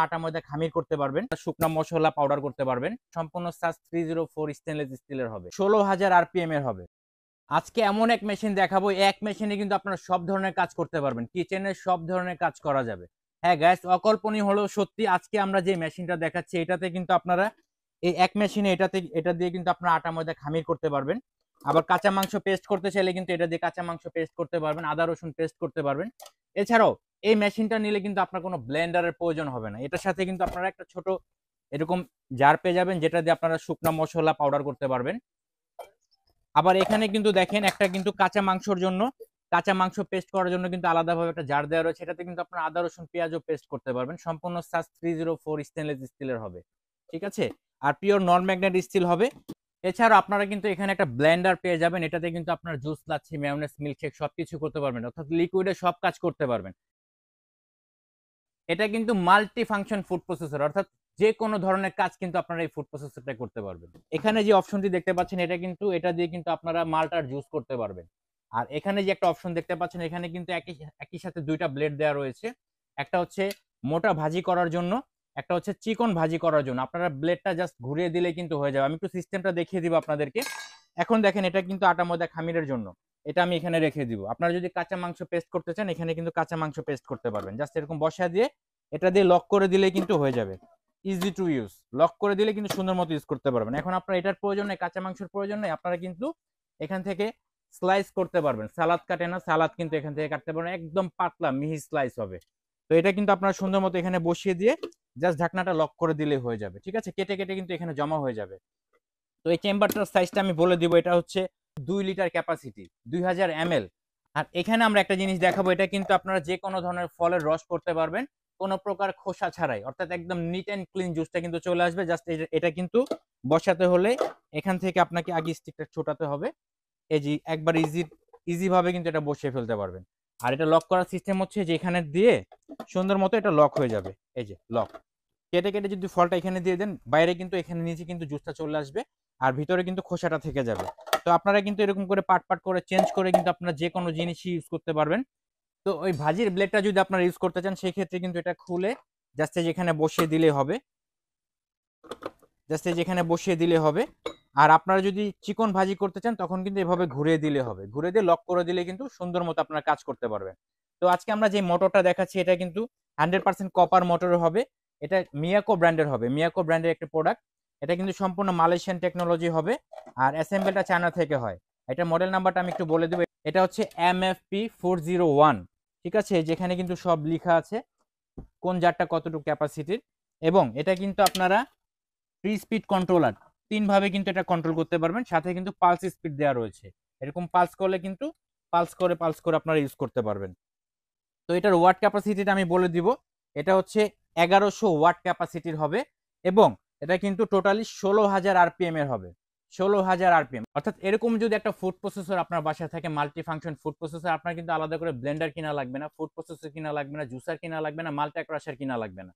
আটা ময়দা খামির করতে পারবেন, শুকনো মশলা পাউডার করতে পারবেন। সম্পূর্ণ সাজ 304 স্টেনলেস স্টিলের হবে, 16,000 আরপিএম এর হবে। আজকে এমন এক মেশিন দেখাবো, এক মেশিনে কিন্তু আপনারা সব ধরনের কাজ করতে পারবেন, কিচেনের সব ধরনের কাজ করা যাবে। হ্যাঁ গাইস, অকল্পনীয় হলেও সত্যি। আজকে আমরা যে মেশিনটা দেখাচ্ছি এটাতে কিন্তু আপনারা এই এক মেশিনে এটা দিয়ে কিন্তু আপনারা আটা ময়দা খামির করতে পারবেন। আবার কাঁচা মাংস পেস্ট করতে চাইলে কিন্তু এটা দিয়ে কাঁচা মাংস পেস্ট করতে পারবেন, আদা রসুন পেস্ট করতে পারবেন। এছাড়াও এই মেশিনটা নিলে কিন্তু আপনার কোনো ব্লেন্ডারের প্রয়োজন হবে না। এটার সাথে কিন্তু আপনারা একটা ছোট এরকম জার পেয়ে যাবেন, যেটা দিয়ে আপনারা শুকনো মশলা পাউডার করতে পারবেন। আবার এখানে কিন্তু দেখেন একটা কিন্তু কাঁচা মাংসর জন্য, কাঁচা মাংস পেস্ট করার জন্য কিন্তু আলাদাভাবে একটা জার দেওয়া রয়েছে। এটাতে কিন্তু আপনারা আদা রসুন পেঁয়াজও পেস্ট করতে পারবেন। সম্পূর্ণ সাজ 304 স্টেনলেস স্টিলের হবে, ঠিক আছে। আর পিওর নন ম্যাগনেট স্টিল হবে। এছাড়া আপনারা কিন্তু এখানে একটা ব্লেন্ডার পেয়ে যাবেন, এটাতে কিন্তু আপনার জুস, লাচ্ছি, মেয়োনেজ, মিল্কশেক সবকিছু করতে পারবেন, অর্থাৎ লিকুইডে সব কাজ করতে পারবেন। এটা কিন্তু মাল্টি ফাংশন ফুড প্রসেসর, অর্থাৎ যে কোনো ধরনের কাজ কিন্তু আপনারা এই ফুড প্রসেসরটা করতে পারবেন। এখানে যে অপশনটি দেখতে পাচ্ছেন এটা কিন্তু, এটা দিয়ে কিন্তু আপনারা মালটার জুস করতে পারবেন। আর এখানে যে একটা অপশন দেখতে পাচ্ছেন এখানে কিন্তু একই সাথে দুইটা ব্লেড দেওয়া রয়েছে। একটা হচ্ছে মোটা ভাজি করার জন্য, একটা হচ্ছে চিকন ভাজি করার জন্য। আপনারা ব্লেডটা জাস্ট ঘুরিয়ে দিলে কিন্তু হয়ে যাবে। আমি একটু সিস্টেমটা দেখিয়ে দিব আপনাদেরকে। এখন দেখেন এটা কিন্তু আটা ময়দা খামিরের জন্য, এটা আমি এখানে রেখে দিব। আপনারা যদি কাঁচা মাংস পেস্ট করতে চান এখানে কিন্তু কাঁচা মাংস পেস্ট করতে পারবেন। জাস্ট এরকম বসা দিয়ে এটা দিয়ে লক করে দিলে কিন্তু হয়ে যাবে, ইজি টু ইউজ। লক করে দিলে কিন্তু সুন্দর মতো ইউজ করতে পারবেন। এখন আপনার এটার প্রয়োজন নেই, কাঁচা মাংসের প্রয়োজন নেই, আপনারা কিন্তু এখান থেকে স্লাইস করতে পারবেন। সালাদ কাটে না, সালাদ কিন্তু এখান থেকে কাটতে পারবেন, একদম পাতলা মিহি স্লাইস হবে। তো এটা কিন্তু আপনারা সুন্দর মতো এখানে বসিয়ে দিয়ে জাস্ট ঢাকনাটা লক করে দিলে হয়ে যাবে, ঠিক আছে। কেটে কেটে কিন্তু এখানে জমা হয়ে যাবে। তো এই চেম্বারটার সাইজটা আমি বলে দিব, এটা হচ্ছে 2 লিটার ক্যাপাসিটি, 2000 ml। আর এখানে আমরা একটা জিনিস দেখাবো, এটা কিন্তু আপনারা যে কোনো ধরনের ফলের রস করতে পারবেন কোনো প্রকার খোসা ছাড়াই, অর্থাৎ একদম নিট অ্যান্ড ক্লিন জুসটা কিন্তু চলে আসবে। জাস্ট এটা কিন্তু বসাতে হলে এখান থেকে আপনাকে আগে স্টিকটা ছোটাতে হবে, এই যে একবার ইজি ভাবে কিন্তু এটা বসিয়ে ফেলতে পারবেন। আর এটা লক করার সিস্টেম হচ্ছে যে এখানে দিয়ে সুন্দর মতো এটা লক হয়ে যাবে, এই যে লক। কেটে কেটে যদি ফলটা এখানে দিয়ে দেন বাইরে কিন্তু এখানে নিচে কিন্তু জুসটা চলে আসবে, আর ভিতরে কিন্তু খোসাটা থেকে যাবে। তো আপনারা কিন্তু এরকম করে পার্ট পার্ট করে চেঞ্জ করে কিন্তু আপনারা যে কোনো জিনিসই ইউজ করতে পারবেন। তো ওই ভাজির ব্লেডটা যদি আপনারা ইউজ করতে চান সেই ক্ষেত্রে কিন্তু এটা খুলে জাস্ট যেখানে বসিয়ে দিলে হবে, জাস্ট যেখানে বসিয়ে দিলে হবে। আর আপনারা যদি চিকন ভাজি করতে চান তখন কিন্তু এভাবে ঘুরিয়ে দিলে হবে, ঘুরে দিয়ে লক করে দিলে কিন্তু সুন্দর মতো আপনারা কাজ করতে পারবেন। তো আজকে আমরা যে মোটরটা দেখাচ্ছি এটা কিন্তু 100% কপার মোটর হবে। এটা মিয়াকো ব্র্যান্ডের হবে, মিয়াকো ব্র্যান্ডের একটা প্রোডাক্ট। এটা কিন্তু সম্পূর্ণ মালয়েশিয়ান টেকনোলজি হবে, আর অ্যাসেম্বলটা চায়না থেকে হয়। এটা মডেল নাম্বারটা আমি একটু বলে দেবো, এটা হচ্ছে MFP401, ঠিক আছে। যেখানে কিন্তু সব লেখা আছে কোন জারটা কতটুকু ক্যাপাসিটির। এবং এটা কিন্তু আপনারা 3 স্পিড কন্ট্রোলার, 3 ভাবে কিন্তু এটা কন্ট্রোল করতে পারবেন। সাথে কিন্তু পালস স্পিড দেওয়া রয়েছে, এরকম পালস করলে কিন্তু পালস করে আপনারা ইউজ করতে পারবেন। তো এটার ওয়াট ক্যাপাসিটিটা আমি বলে দিব, এটা হচ্ছে 1100 ওয়াট ক্যাপাসিটির হবে। এবং এটা কিন্তু টোটালি 16,000 আরপিএম এর হবে, 16,000 আরপিএম। অর্থাৎ এরকম যদি একটা ফুড প্রসেসর আপনার বাসায় থাকে, মাল্টি ফাংশন ফুড প্রসেসর, আপনার কিন্তু আলাদা করে ব্লেন্ডার কিনা লাগবে না, ফুড প্রসেসর কিনা লাগবে না, জুসার কিনা লাগবে না, মাল্টা ক্রাশার কিনা লাগবে না।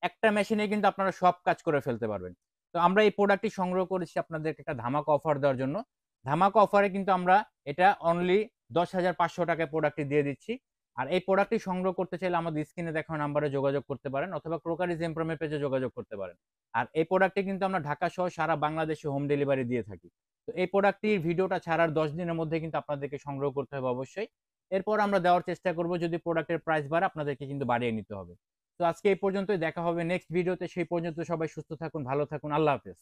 একটা মেশিনে কিন্তু আপনারা সব কাজ করে ফেলতে পারবেন। তো আমরা এই প্রোডাক্টটি সংগ্রহ করেছি আপনাদেরকে একটা ধামাকা অফার দেওয়ার জন্য। ধামাকা অফারে কিন্তু আমরা এটা অনলি 10,500 টাকায় প্রোডাক্টটি দিয়ে দিচ্ছি। আর এই প্রোডাক্টটি সংগ্রহ করতে চাইলে আমাদের স্ক্রিনে দেখানো নাম্বারে যোগাযোগ করতে পারেন, অথবা ক্রোকারিজ এমপ্রমের পেজে যোগাযোগ করতে পারেন। আর এই প্রোডাক্টটি কিন্তু আমরা ঢাকা সহ সারা বাংলাদেশে হোম ডেলিভারি দিয়ে থাকি। তো এই প্রোডাক্টটির ভিডিওটা ছাড়ার 10 দিনের মধ্যে কিন্তু আপনাদেরকে সংগ্রহ করতে হবে অবশ্যই। এরপর আমরা দেওয়ার চেষ্টা করব, যদি প্রোডাক্টের প্রাইস বাড়ে আপনাদেরকে কিন্তু বাড়িয়ে নিতে হবে। তো আজকে এই পর্যন্তই, দেখা হবে নেক্সট ভিডিওতে। সেই পর্যন্ত সবাই সুস্থ থাকুন, ভালো থাকুন, আল্লাহ হাফেজ।